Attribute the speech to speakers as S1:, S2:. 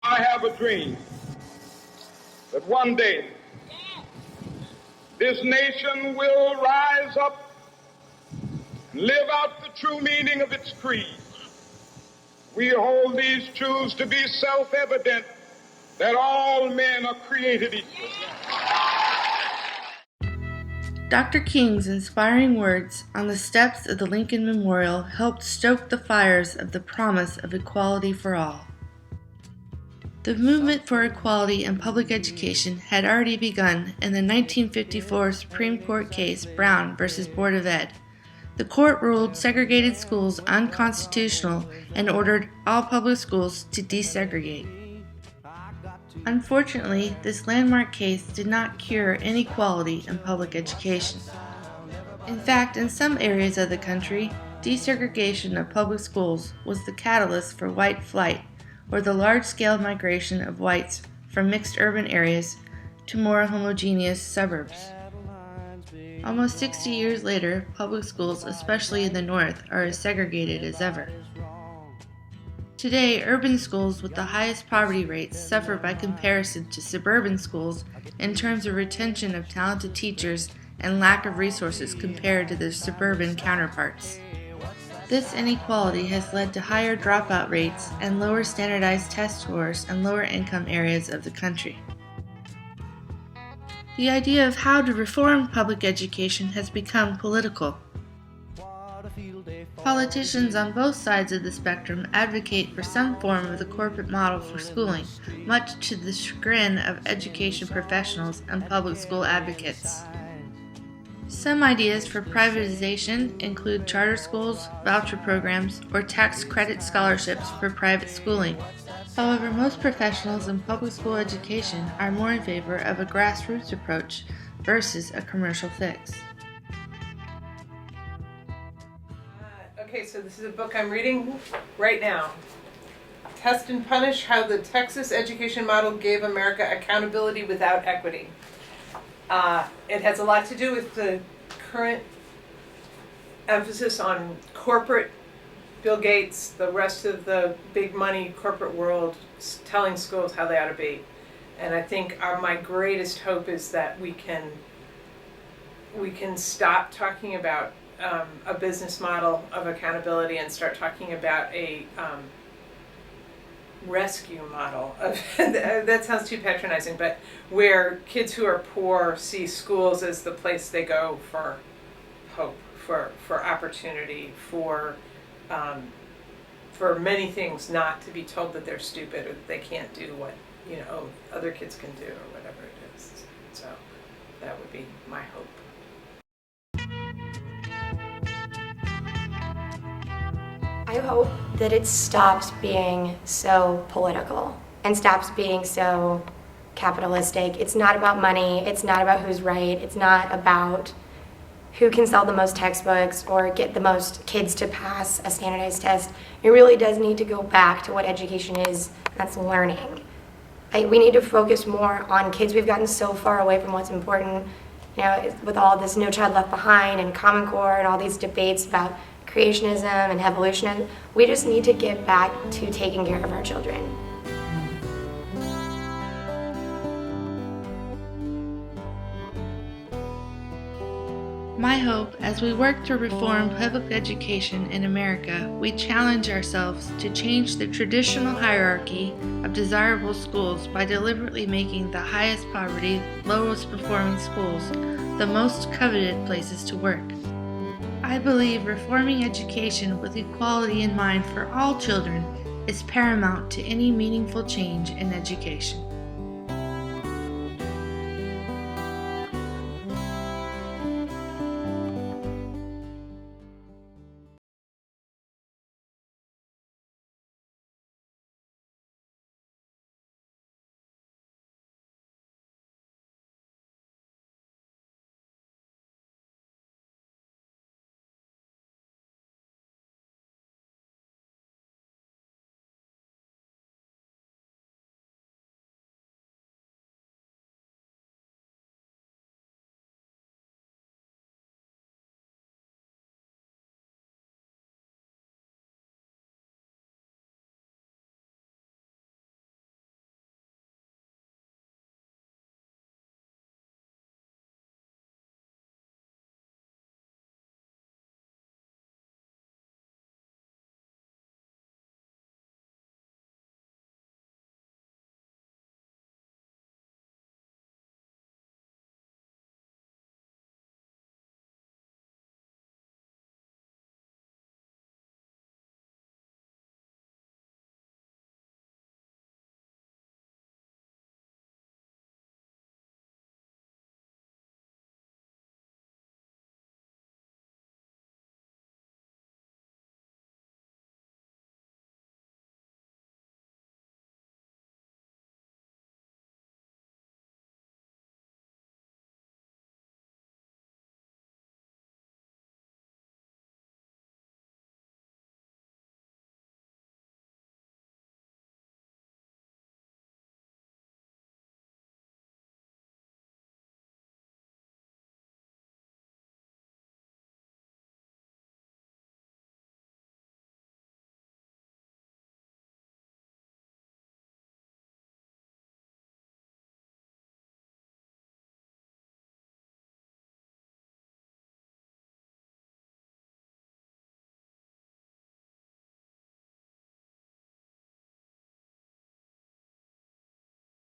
S1: I have a dream that one day this nation will rise up and live out the true meaning of its creed. We hold these truths to be self-evident, that all men are created equal.
S2: Dr. King's inspiring words on the steps of the Lincoln Memorial helped stoke the fires of the promise of equality for all. The movement for equality in public education had already begun in the 1954 Supreme Court case Brown v. Board of Ed. The court ruled segregated schools unconstitutional and ordered all public schools to desegregate. Unfortunately, this landmark case did not cure inequality in public education. In fact, in some areas of the country, desegregation of public schools was the catalyst for white flight, or the large-scale migration of whites from mixed urban areas to more homogeneous suburbs. Almost 60 years later, public schools, especially in the North, are as segregated as ever. Today, urban schools with the highest poverty rates suffer by comparison to suburban schools in terms of retention of talented teachers and lack of resources compared to their suburban counterparts. This inequality has led to higher dropout rates and lower standardized test scores in lower income areas of the country. The idea of how to reform public education has become political. Politicians on both sides of the spectrum advocate for some form of the corporate model for schooling, much to the chagrin of education professionals and public school advocates. Some ideas for privatization include charter schools, voucher programs, or tax credit scholarships for private schooling. However, most professionals in public school education are more in favor of a grassroots approach versus a commercial fix.
S3: Okay, so this is a book I'm reading right now. Test and Punish: How the Texas Education Model Gave America Accountability Without Equity. It has a lot to do with the current emphasis on corporate, Bill Gates, the rest of the big money corporate world telling schools how they ought to be. And I think my greatest hope is that we can stop talking about a business model of accountability and start talking about a rescue model of that sounds too patronizing, but where kids who are poor see schools as the place they go for hope, for opportunity, for many things, not to be told that they're stupid or that they can't do what other kids can do or whatever it is. So that would be my hope.
S4: I hope that it stops being so political and stops being so capitalistic. It's not about money. It's not about who's right. It's not about who can sell the most textbooks or get the most kids to pass a standardized test. It really does need to go back to what education is, that's learning. We need to focus more on kids. We've gotten so far away from what's important, with all this No Child Left Behind and Common Core and all these debates about creationism and evolutionism. We just need to get back to taking care of our children.
S2: My hope, as we work to reform public education in America, we challenge ourselves to change the traditional hierarchy of desirable schools by deliberately making the highest poverty, lowest performing schools the most coveted places to work. I believe reforming education with equality in mind for all children is paramount to any meaningful change in education.